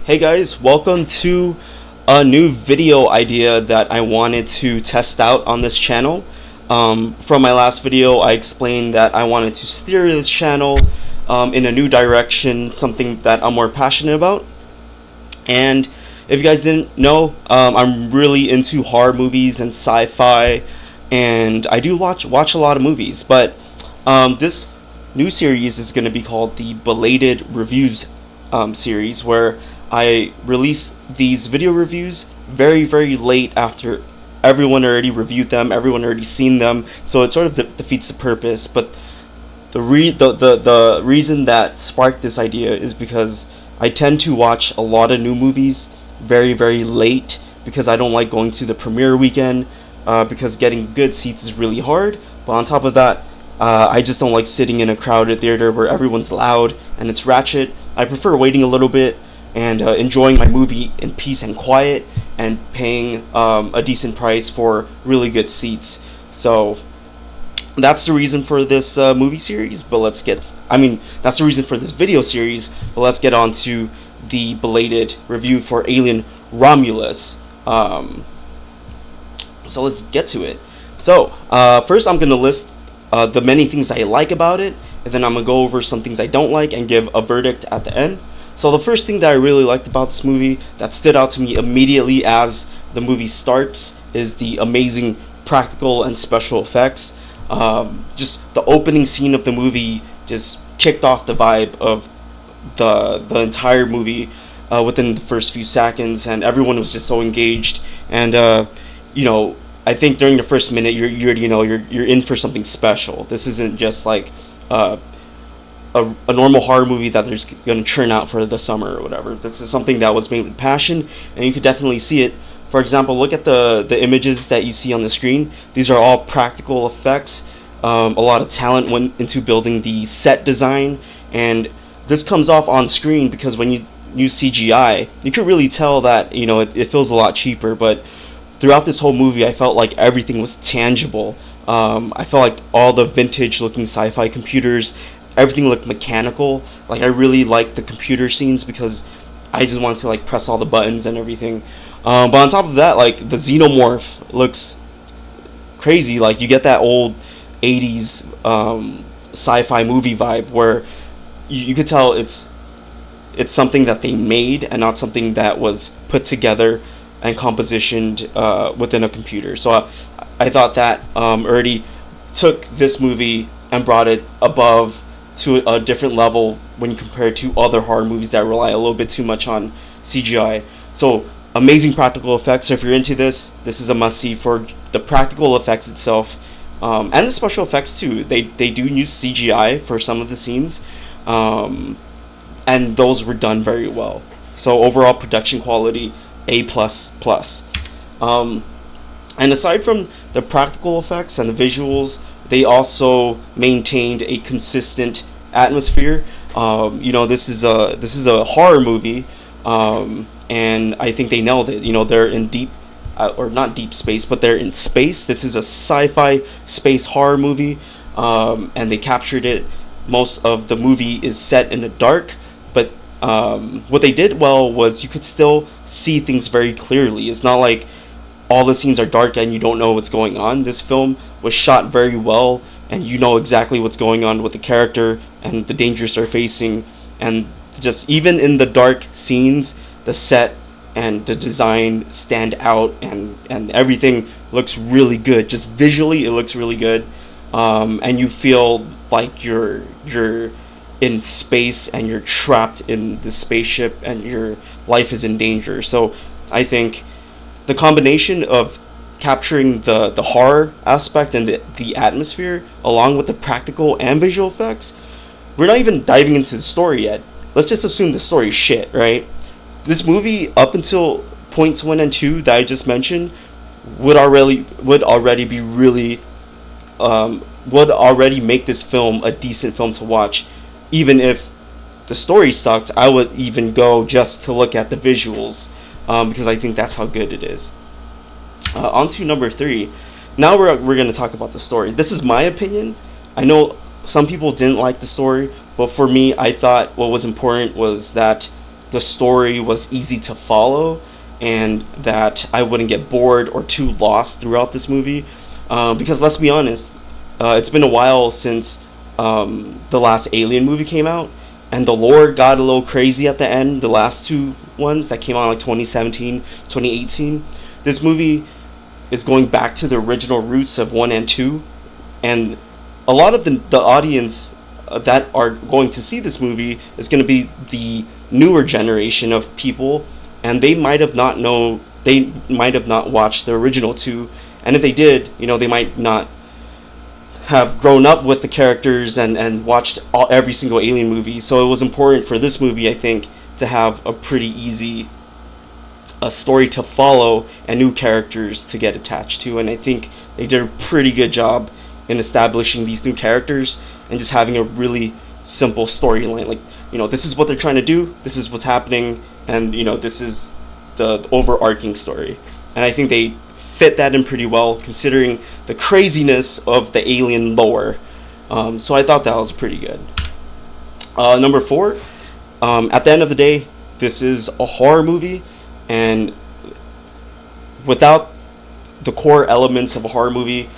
Hey guys, welcome to a new video idea that I wanted to test out on this channel. From my last video, I explained that I wanted to steer this channel in a new direction, something that I'm more passionate about. And if you guys didn't know, I'm really into horror movies and sci-fi, and I do watch a lot of movies. But this new series is going to be called the Belated Reviews series, where I release these video reviews very late after everyone already reviewed them, everyone already seen them, so it sort of defeats the purpose. But the reason that sparked this idea is because I tend to watch a lot of new movies very late, because I don't like going to the premiere weekend, because getting good seats is really hard. But on top of that, I just don't like sitting in a crowded theater where everyone's loud and it's ratchet. I prefer waiting a little bit and enjoying my movie in peace and quiet, and paying a decent price for really good seats. So that's the reason for this movie series. But that's the reason for this video series. But let's get on to the belated review for Alien Romulus. So let's get to it. So first, I'm gonna list the many things I like about it, and then I'm gonna go over some things I don't like and give a verdict at the end. So the first thing that I really liked about this movie, that stood out to me immediately as the movie starts, is the amazing practical and special effects. Just the opening scene of the movie just kicked off the vibe of the entire movie within the first few seconds, and everyone was just so engaged. And I think during the first minute, you're in for something special. This isn't just like a normal horror movie that they're going to churn out for the summer or whatever. This is something that was made with passion, and you could definitely see it. For example, look at the images that you see on the screen. These are all practical effects. A lot of talent went into building the set design, and this comes off on screen because when you use CGI, you can really tell that it feels a lot cheaper. But throughout this whole movie, I felt like everything was tangible. I felt like all the vintage looking sci-fi computers, everything looked mechanical. Like, I really liked the computer scenes because I just wanted to press all the buttons and everything. But on top of that, the xenomorph looks crazy. Like, you get that old 80s sci-fi movie vibe where you could tell it's something that they made and not something that was put together and compositioned within a computer. So I thought that already took this movie and brought it above to a different level when you compare it to other horror movies that rely a little bit too much on CGI. So amazing practical effects. So if you're into this is a must-see for the practical effects itself, and the special effects too. They do use CGI for some of the scenes, and those were done very well. So overall production quality, A++. And aside from the practical effects and the visuals, they also maintained a consistent atmosphere. This is a horror movie, and I think they nailed it. They're in deep, or not deep space, but they're in space. This is a sci-fi space horror movie, and they captured it. Most of the movie is set in the dark, but what they did well was you could still see things very clearly. It's not like all the scenes are dark and you don't know what's going on. This film was shot very well, and you know exactly what's going on with the character and the dangers they're facing. And just even in the dark scenes, the set and the design stand out, and everything looks really good. Just visually, it looks really good, and you feel like you're in space and you're trapped in the spaceship and your life is in danger. So I think the combination of capturing the horror aspect and the atmosphere, along with the practical and visual effects. We're not even diving into the story yet. Let's just assume the story is shit, right? This movie, up until points 1 and 2 that I just mentioned, would already be really would already make this film a decent film to watch. Even if the story sucked, I would even go just to look at the visuals, because I think that's how good it is. On to number 3. Now we're going to talk about the story. This is my opinion. I know some people didn't like the story, but for me, I thought what was important was that the story was easy to follow, and that I wouldn't get bored or too lost throughout this movie. Because let's be honest, it's been a while since the last Alien movie came out, and the lore got a little crazy at the end. The last two ones that came out like 2017, 2018. This movie is going back to the original roots of 1 and 2, and a lot of the audience that are going to see this movie is going to be the newer generation of people, and they might have not watched the original two, and if they did, they might not have grown up with the characters and watched every single Alien movie. So it was important for this movie, I think, to have a pretty easy a story to follow and new characters to get attached to, and I think they did a pretty good job in establishing these new characters and just having a really simple storyline. Like, this is what they're trying to do, this is what's happening, and this is the overarching story. And I think they fit that in pretty well, considering the craziness of the Alien lore. So I thought that was pretty good. Number 4, at the end of the day, this is a horror movie, and without the core elements of a horror movie,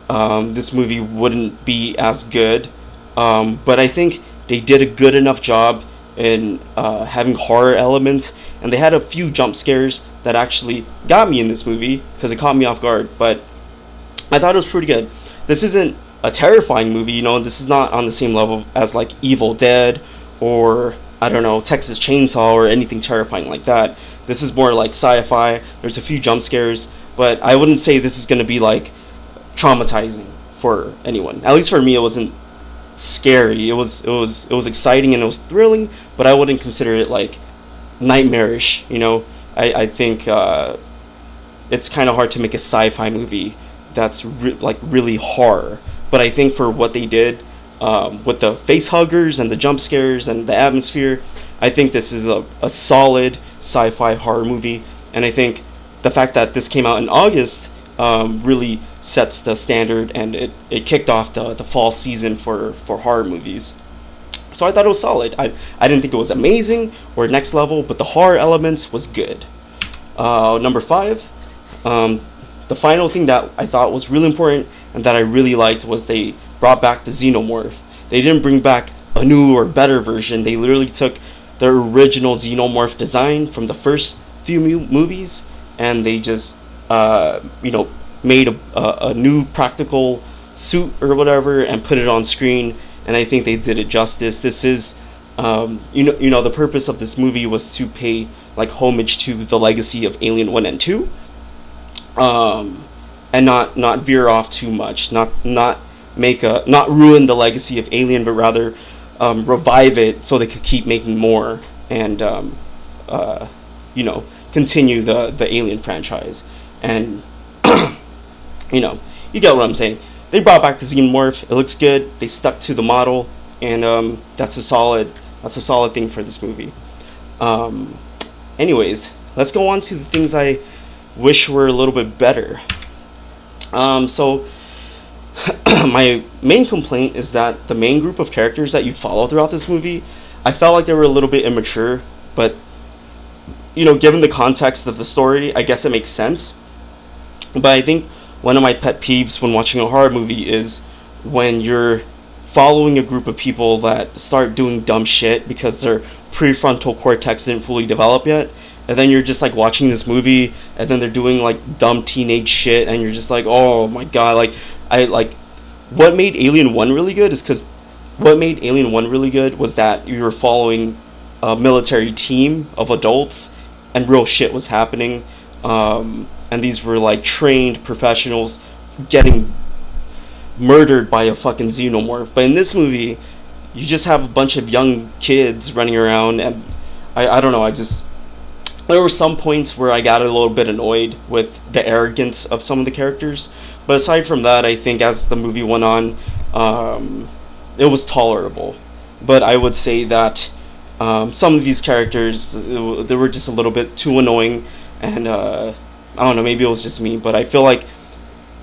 this movie wouldn't be as good. But I think they did a good enough job in having horror elements, and they had a few jump scares that actually got me in this movie because it caught me off guard. But I thought it was pretty good. This isn't a terrifying movie, this is not on the same level as like Evil Dead or, I don't know, Texas Chainsaw or anything terrifying like that. This is more like sci-fi. There's a few jump scares, but I wouldn't say this is going to be like traumatizing for anyone. At least for me, it wasn't scary. It was exciting and it was thrilling, but I wouldn't consider it like nightmarish. I think it's kind of hard to make a sci-fi movie that's really horror. But I think for what they did with the face huggers and the jump scares and the atmosphere, I think this is a solid sci-fi horror movie. And I think the fact that this came out in August really sets the standard, and it kicked off the fall season for horror movies. So I thought it was solid. I didn't think it was amazing or next level, but the horror elements was good. Number 5, the final thing that I thought was really important and that I really liked was they brought back the xenomorph. They didn't bring back a new or better version. They literally took the original xenomorph design from the first few movies, and they just made a new practical suit or whatever and put it on screen, and I think they did it justice. This is the purpose of this movie was to pay like homage to the legacy of Alien 1 and 2, and not veer off too much, not ruin the legacy of Alien, but rather revive it so they could keep making more and continue the Alien franchise. And you get what I'm saying. They brought back the xenomorph. It looks good. They stuck to the model, and that's a solid thing for this movie. Anyways, let's go on to the things I wish were a little bit better. So my main complaint is that the main group of characters that you follow throughout this movie, I felt like they were a little bit immature, but given the context of the story, I guess it makes sense. But I think one of my pet peeves when watching a horror movie is when you're following a group of people that start doing dumb shit because their prefrontal cortex didn't fully develop yet, and then you're just like watching this movie and then they're doing like dumb teenage shit, and you're just like, oh my god. What made Alien 1 really good was that you were following a military team of adults and real shit was happening, and these were like trained professionals getting murdered by a fucking xenomorph. But in this movie, you just have a bunch of young kids running around, and I don't know, there were some points where I got a little bit annoyed with the arrogance of some of the characters. But aside from that, I think as the movie went on, it was tolerable. But I would say that some of these characters, they were just a little bit too annoying, and I don't know, maybe it was just me, but I feel like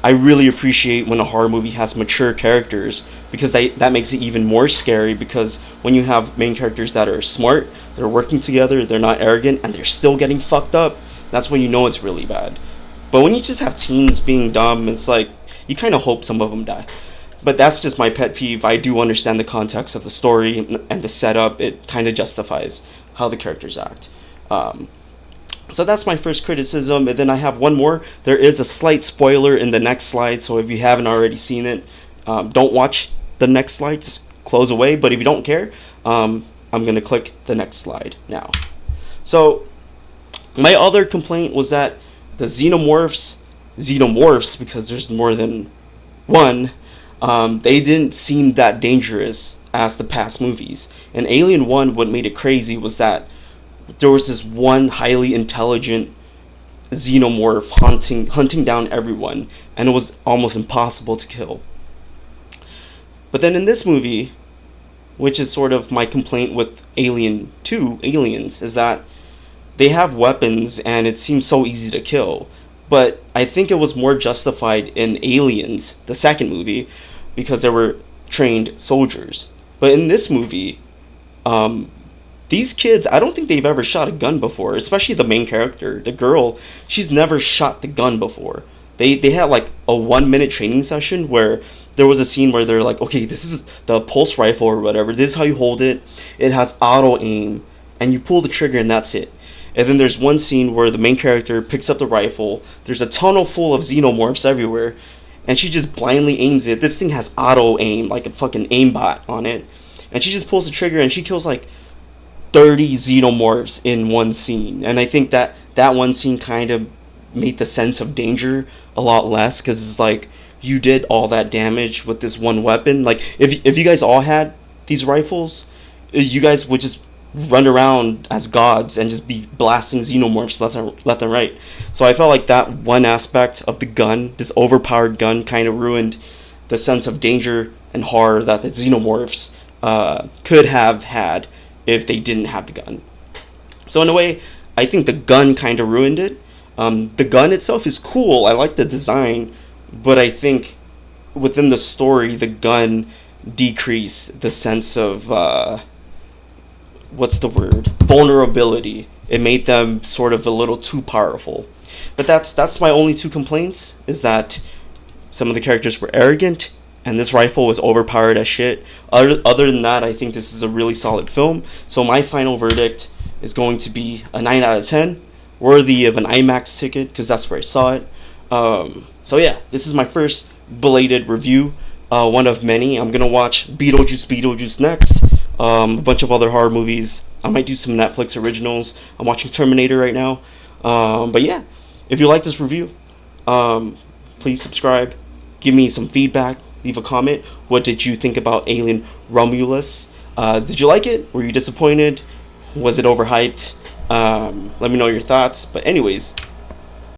I really appreciate when a horror movie has mature characters, because that makes it even more scary, because when you have main characters that are smart, they're working together, they're not arrogant, and they're still getting fucked up, that's when you know it's really bad. But when you just have teens being dumb, it's like, you kind of hope some of them die. But that's just my pet peeve. I do understand the context of the story and the setup. It kind of justifies how the characters act. So that's my first criticism. And then I have one more. There is a slight spoiler in the next slide. So if you haven't already seen it, don't watch the next slide. Just close away. But if you don't care, I'm going to click the next slide now. So my other complaint was that the xenomorphs, because there's more than one, they didn't seem that dangerous as the past movies. In Alien 1, what made it crazy was that there was this one highly intelligent xenomorph hunting down everyone, and it was almost impossible to kill. But then in this movie, which is sort of my complaint with Alien 2, Aliens, is that they have weapons and it seems so easy to kill. But I think it was more justified in Aliens, the second movie, because they were trained soldiers. But in this movie, these kids, I don't think they've ever shot a gun before, especially the main character, the girl. She's never shot the gun before. They had like a 1-minute training session where there was a scene where they're like, okay, this is the pulse rifle or whatever. This is how you hold it. It has auto aim, and you pull the trigger, and that's it. And then there's one scene where the main character picks up the rifle. There's a tunnel full of xenomorphs everywhere, and she just blindly aims it. This thing has auto aim, like a fucking aimbot on it. And she just pulls the trigger, and she kills like 30 xenomorphs in one scene. And I think that one scene kind of made the sense of danger a lot less, because it's like, you did all that damage with this one weapon. Like, if you guys all had these rifles, you guys would just run around as gods and just be blasting xenomorphs left and right. So I felt like that one aspect of the gun, this overpowered gun, kind of ruined the sense of danger and horror that the xenomorphs could have had if they didn't have the gun. So in a way, I think the gun kind of ruined it. The gun itself is cool. I like the design, but I think within the story, the gun decreased the sense of vulnerability. It made them sort of a little too powerful. But that's my only two complaints, is that some of the characters were arrogant and this rifle was overpowered as shit. Other than that, I think this is a really solid film. So my final verdict is going to be a 9 out of 10, worthy of an IMAX ticket, because that's where I saw it. So yeah, this is my first Belated review, one of many. I'm gonna watch Beetlejuice next, a bunch of other horror movies. I might do some Netflix originals. I'm watching Terminator right now. But yeah, if you like this review, please subscribe, give me some feedback, leave a comment. What did you think about Alien Romulus? Did you like it? Were you disappointed? Was it overhyped? Let me know your thoughts. But anyways,